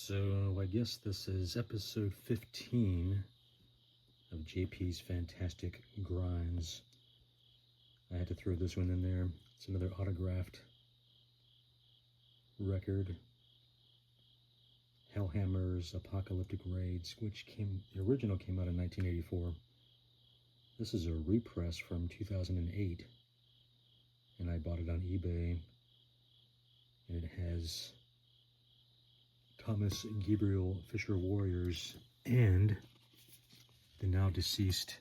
So I guess this is episode 15 of JP's Fantastic Grinds. I had to throw this one in there. It's another autographed record. Hellhammer's Apocalyptic Raids, which the original came out in 1984. This is a repress from 2008, and I bought it on eBay. And it has Thomas Gabriel Fisher Warriors and the now deceased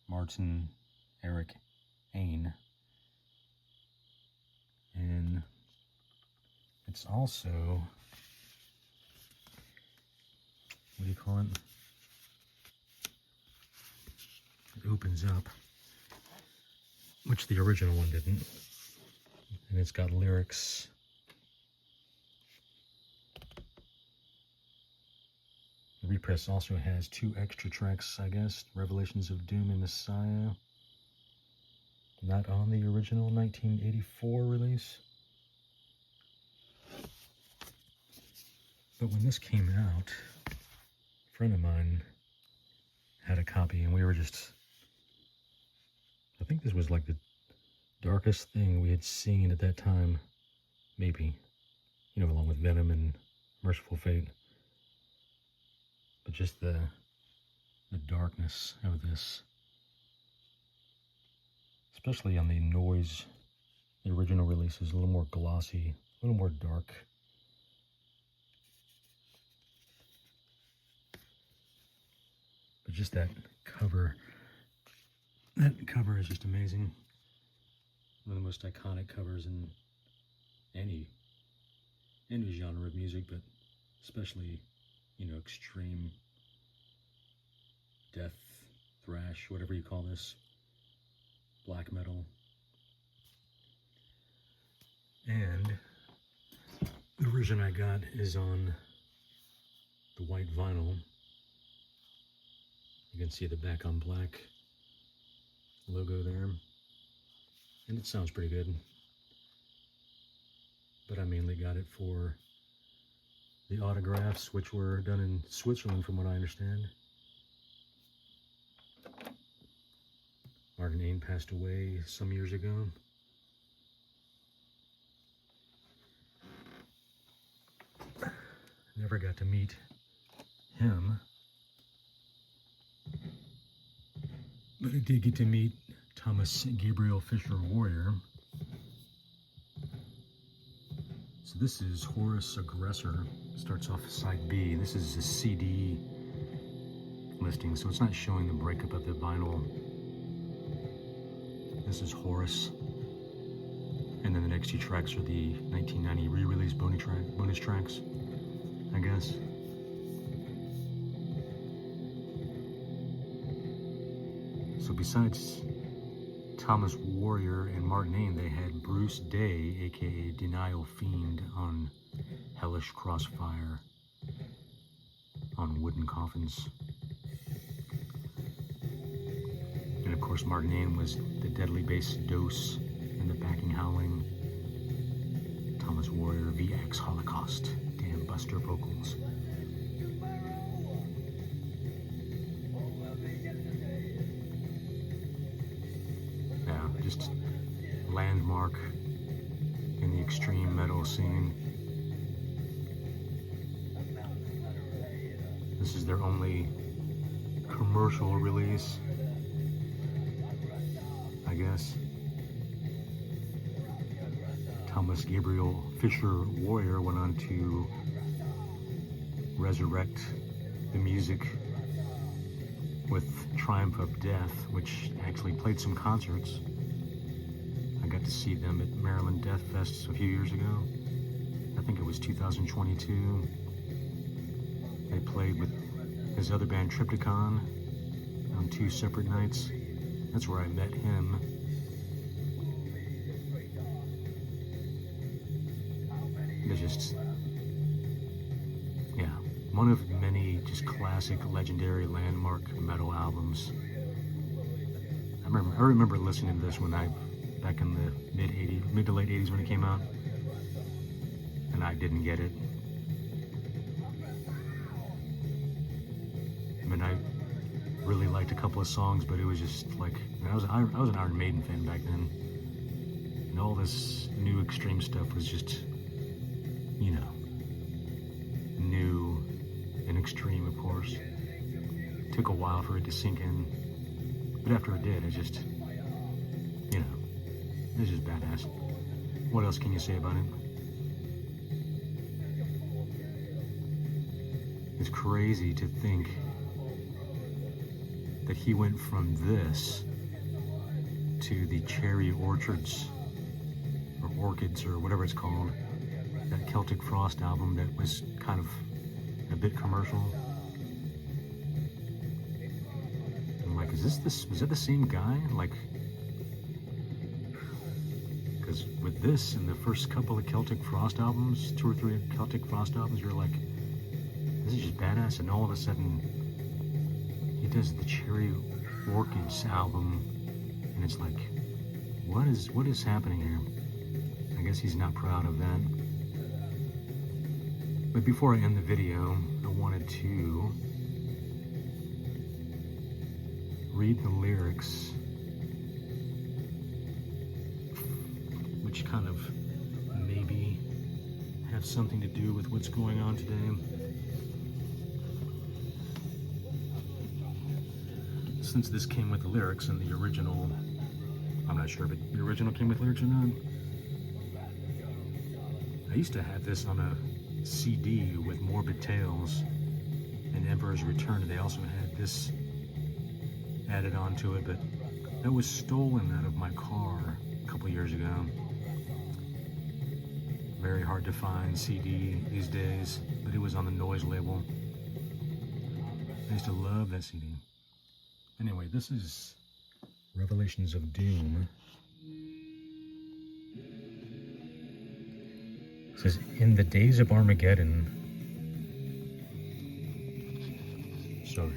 Martin Eric Ain. And it's also, what do you call it? It opens up, which the original one didn't. And it's got lyrics. The repress also has 2 extra tracks, I guess. Revelations of Doom and Messiah. Not on the original 1984 release. But when this came out, a friend of mine had a copy, and we were just... I think this was like the darkest thing we had seen at that time. Maybe. You know, along with Venom and Merciful Fate. But just the darkness of this. Especially on the Noise, the original release is a little more glossy, a little more dark. But just that cover is just amazing. One of the most iconic covers in any genre of music, but especially, you know, extreme death, thrash, whatever you call this, black metal. And the version I got is on the white vinyl. You can see the back on black logo there. And it sounds pretty good. But I mainly got it for the autographs, which were done in Switzerland from what I understand. Martin Ain passed away some years ago. Never got to meet him. But I did get to meet Thomas Gabriel Fisher Warrior. So this is Horus Aggressor. Starts off side B. This is a CD listing, so it's not showing the breakup of the vinyl. This is Horus. And then the next 2 tracks are the 1990 re-release bonus tracks, I guess. So besides Thomas Warrior and Martin Ain, they had Bruce Day, aka Denial Fiend, on Hellish Crossfire on Wooden Coffins. And of course Martin Ain was the deadly bass dose in the backing howling. Thomas Warrior, VX Holocaust, Dan Buster vocals. Yeah, just landmark in the extreme metal scene. This is their only commercial release, I guess. Thomas Gabriel Fisher Warrior went on to resurrect the music with Triumph of Death, which actually played some concerts. I got to see them at Maryland Death Fest a few years ago. I think it was 2022. They played with his other band Triptychon on 2 separate nights. That's where I met him. It's just, yeah, one of many just classic, legendary, landmark metal albums. I remember listening to this back in the mid to late 80s when it came out, and I didn't get it. mean, I really liked a couple of songs, but it was just like, I was an Iron Maiden fan back then, and all this new extreme stuff was just, you know, new and extreme, of course. It took a while for it to sink in, but after it did, it just, you know, it's just badass. What else can you say about it? It's crazy to think that he went from this to the Cherry Orchards, or Orchids, or whatever it's called, that Celtic Frost album that was kind of a bit commercial. I'm like, is that the same guy? Like, because with this and the first couple of Celtic Frost albums, 2 or 3 Celtic Frost albums, you're like, this is just badass, and all of a sudden he does the Cherry Orchids album, and it's like, what is happening here? I guess he's not proud of that. But before I end the video, I wanted to read the lyrics, which kind of maybe have something to do with what's going on today. Since this came with the lyrics and the original, I'm not sure if the original came with lyrics or not. I used to have this on a CD with Morbid Tales and Emperor's Return. They also had this added onto it, but that was stolen out of my car a couple years ago. Very hard to find CD these days, but it was on the Noise label. I used to love that CD. Anyway, this is Revelations of Doom. It says, in the days of Armageddon. Sorry.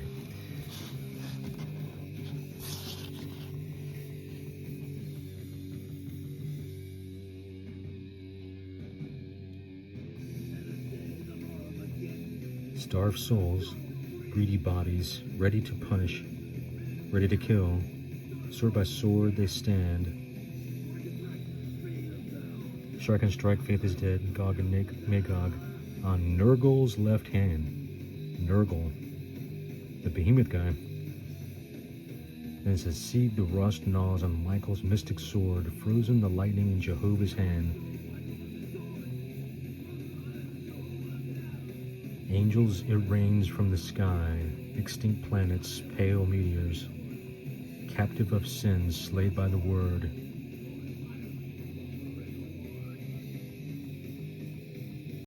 Starved souls, greedy bodies, ready to punish, ready to kill, sword by sword they stand. Strike and strike, faith is dead, Gog and Magog on Nurgle's left hand. Nurgle, the behemoth guy. Then it says, see the rust gnaws on Michael's mystic sword, frozen the lightning in Jehovah's hand. Angels it rains from the sky, extinct planets, pale meteors, captive of sins, slayed by the word,